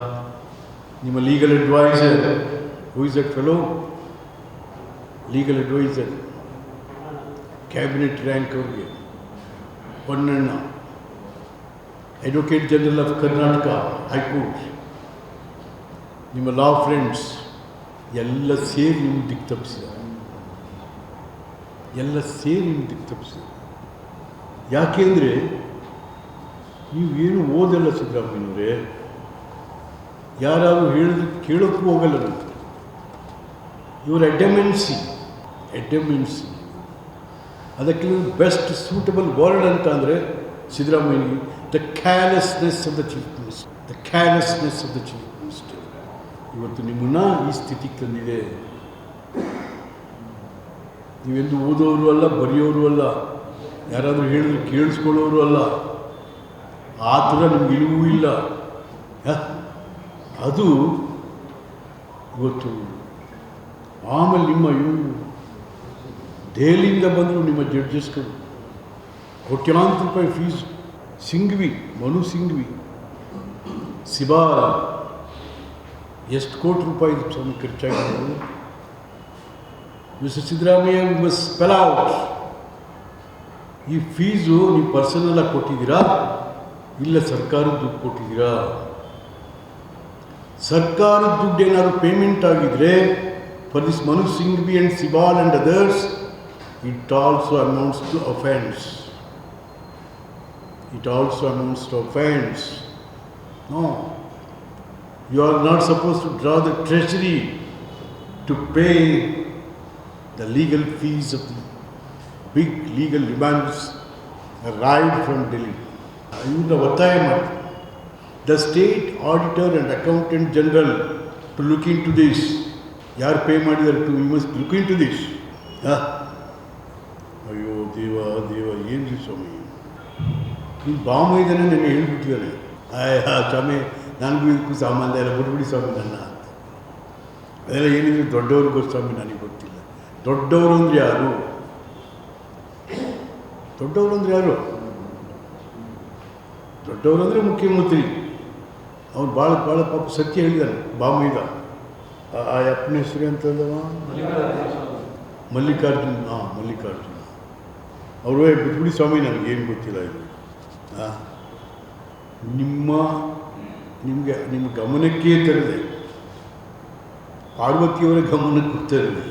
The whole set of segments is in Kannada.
ನಿಮ್ಮ legal adviser, who is that fellow? Legal adviser, cabinet rank ಅವ್ರಿಗೆ Honnanna, advocate general of Karnataka high court, ನಿಮ್ಮ ಲಾ ಫ್ರೆಂಡ್ಸ್ ಎಲ್ಲ ಸೇರಿ ನಿಮ್ಮ ದಿಕ್ಕು ತಪ್ಪಿಸಿದ್ದಾರೆ. ಎಲ್ಲ ಸೇರಿ ನಿಮ್ಮ ದಿಕ್ಕು ತಪ್ಪಿಸಿದ್ದಾರೆ. ಯಾಕೆಂದರೆ ನೀವೇನು ಓದಲ್ಲ ಸಿದ್ದರಾಮಯ್ಯನವರೇ. ಯಾರಾದರೂ ಹೇಳಿದ್ರೆ ಕೇಳೋಕ್ಕೂ ಹೋಗಲ್ಲ ಅಂತ. ಇವರು ಎಡೆಮೆನ್ಸಿ. ಅದಕ್ಕೆ ಬೆಸ್ಟ್ ಸೂಟಬಲ್ ವರ್ಡ್ ಅಂತ ಅಂದರೆ ಸಿದ್ದರಾಮಯ್ಯನಿಗೆ the carelessness of the chief minister. ಇವತ್ತು ನಿಮ್ಮನ್ನು ಈ ಸ್ಥಿತಿಗೆ ತಂದಿದೆ. ನೀವೆಂದು ಓದೋರು ಅಲ್ಲ, ಬರೆಯೋರು ಅಲ್ಲ, ಯಾರಾದರೂ ಹೇಳಿದ್ರೆ ಕೇಳಿಸ್ಕೊಳ್ಳೋರು ಅಲ್ಲ. ಆ ಥರ ನಿಮ್ಗೆ ಇಲ್ಲವೂ ಇಲ್ಲ. ಅದು ಇವತ್ತು. ಆಮೇಲೆ ನಿಮ್ಮ ಇವರು ದೆಹಲಿಯಿಂದ ಬಂದರು ನಿಮ್ಮ ಜಡ್ಜಸ್ಗಳು, ಕೋಟ್ಯಾಂತರ ರೂಪಾಯಿ ಫೀಸ್. ಮನು ಸಿಂಘ್ವಿ, ಸಿಬಾಲ್, ಎಷ್ಟು ಕೋಟಿ ರೂಪಾಯಿ ಸ್ವಾಮಿ ಖರ್ಚಾಗಿರೋದು. Mister Siddaramaiah, we must spell out. ಈ ಫೀಸು ನೀವು ಪರ್ಸನಲಾಗಿ ಕೊಟ್ಟಿದ್ದೀರಾ, ಇಲ್ಲ ಸರ್ಕಾರದ ದುಡ್ಡು ಕೊಟ್ಟಿದ್ದೀರಾ? ಸರ್ಕಾರದ ದುಡ್ಡು ಏನಾದರೂ ಪೇಮೆಂಟ್ ಆಗಿದ್ರೆ for this Manu Singhvi and Sibal and others, it also amounts to offence. No, you are not supposed to draw the treasury to pay the legal fees of the big legal demands arrived from Delhi. ಇವನ್ನ ಒತ್ತಾಯ ಮಾಡ್ತೀನಿ. The state auditor and accountant general to look into this. ಯಾರು ಪೇ ಮಾಡಿದ್ದಾರೆ to, you must look into this. ಅಯ್ಯೋ ದೇವ ಏನು ರೀ ಸ್ವಾಮಿ, ನೀನು ಬಾಂಬ್ ಇದ್ದಾನೆ ನೆನೆ ಹೇಳ್ಬಿಟ್ಟಿದ್ದಾನೆ. ಸ್ವಾಮಿ ನನಗೂ ಇದಕ್ಕೂ ಸಾಮಾನ್ಯ ಎಲ್ಲ ಬಿಟ್ಬಿಡಿ ಸ್ವಾಮಿ ನನ್ನ ಅಂತ. ಅದೆಲ್ಲ ಏನಿದ್ರು ದೊಡ್ಡವ್ರಿಗೂ ಸ್ವಾಮಿ ನನಗೆ ಗೊತ್ತಿಲ್ಲ. ದೊಡ್ಡವರು ಅಂದರೆ ಯಾರು? ದೊಡ್ಡವರು ಅಂದರೆ ಮುಖ್ಯಮಂತ್ರಿ. ಅವ್ನು ಭಾಳ ಪಾಪ ಸತ್ಯ ಹೇಳಿದ್ದಾನೆ. ಬಾಂಬೀಗ ಆ ಅಪ್ಪನ ಹೆಸರು ಅಂತಂದವ ಮಲ್ಲಿಕಾರ್ಜುನ್. ಅವರು ಬಿಟ್ಬಿಡಿ ಸ್ವಾಮಿ ನನಗೇನು ಗೊತ್ತಿಲ್ಲ ಇದು. ನಿಮ್ಮ ಗಮನಕ್ಕೆ ತರದೆ, ಪಾರ್ವತಿಯವರ ಗಮನಕ್ಕೂ ತರದೆ,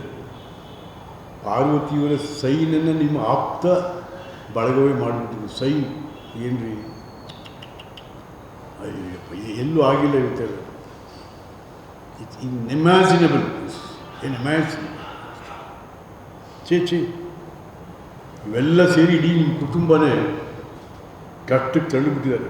ಪಾರ್ವತಿಯವರ ಸೈನನ್ನು ನಿಮ್ಮ ಆಪ್ತ ಬಳಗವೇ ಮಾಡಿಬಿಟ್ಟಿದ್ರು. ಸೈನ್ ಏನ್ರಿ, ಅಯ್ಯಪ್ಪ ಎಲ್ಲೂ ಆಗಿಲ್ಲ ಇರ್ತಾರೆ. ಇಟ್ಸ್ ಇನ್ಇಮ್ಯಾಜಿನಬಲ್. ಚೇ ಇವೆಲ್ಲ ಸೇರಿ ಇಡೀ ನಿಮ್ಮ ಕುಟುಂಬನೇ ಕಷ್ಟಕ್ಕೆ ತಳ್ಳಿಬಿಟ್ಟಿದ್ದಾರೆ.